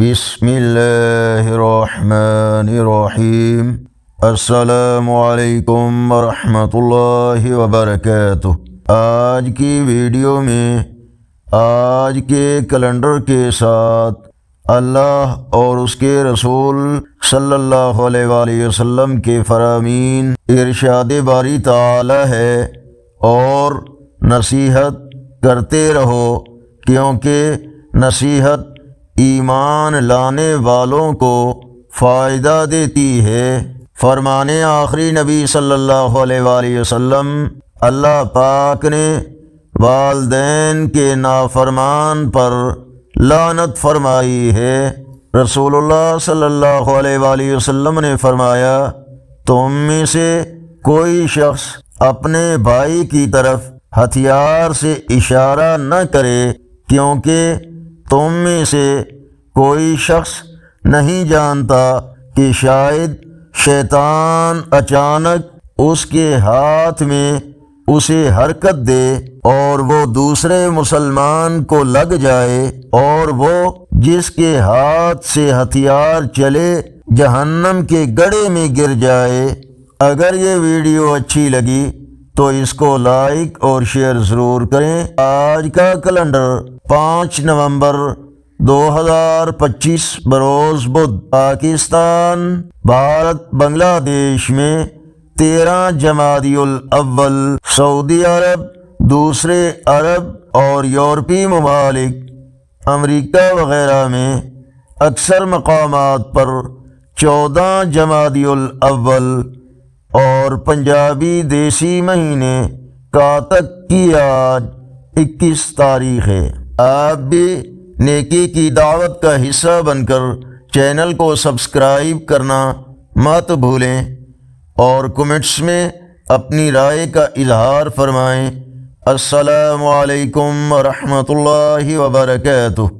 بسم اللہ الرحمن الرحیم۔ السلام علیکم ورحمۃ اللہ وبرکاتہ۔ آج کی ویڈیو میں آج کے کیلنڈر کے ساتھ اللہ اور اس کے رسول صلی اللہ علیہ وآلہ وسلم کے فرامین ارشاد باری تعالی ہے، اور نصیحت کرتے رہو کیونکہ نصیحت ایمان لانے والوں کو فائدہ دیتی ہے۔ فرمانے آخری نبی صلی اللہ علیہ وآلہ وسلم، اللہ پاک نے والدین کے نافرمان پر لعنت فرمائی ہے۔ رسول اللہ صلی اللہ علیہ وآلہ وسلم نے فرمایا، تم میں سے کوئی شخص اپنے بھائی کی طرف ہتھیار سے اشارہ نہ کرے، کیونکہ تم میں سے کوئی شخص نہیں جانتا کہ شاید شیطان اچانک اس کے ہاتھ میں اسے حرکت دے اور وہ دوسرے مسلمان کو لگ جائے، اور وہ جس کے ہاتھ سے ہتھیار چلے جہنم کے گڑھے میں گر جائے۔ اگر یہ ویڈیو اچھی لگی تو اس کو لائک اور شیئر ضرور کریں۔ آج کا کیلنڈر 5 نومبر 2025 بروز بدھ، پاکستان، بھارت، بنگلہ دیش میں 13 جمادی الاول، سعودی عرب، دوسرے عرب اور یورپی ممالک، امریکہ وغیرہ میں اکثر مقامات پر 14 جمادی الاول اور پنجابی دیسی مہینے کاتک کی آج 21 تاریخ ہے۔ آپ بھی نیکی کی دعوت کا حصہ بن کر چینل کو سبسکرائب کرنا مت بھولیں، اور کمنٹس میں اپنی رائے کا اظہار فرمائیں۔ السلام علیکم ورحمۃ اللہ وبرکاتہ۔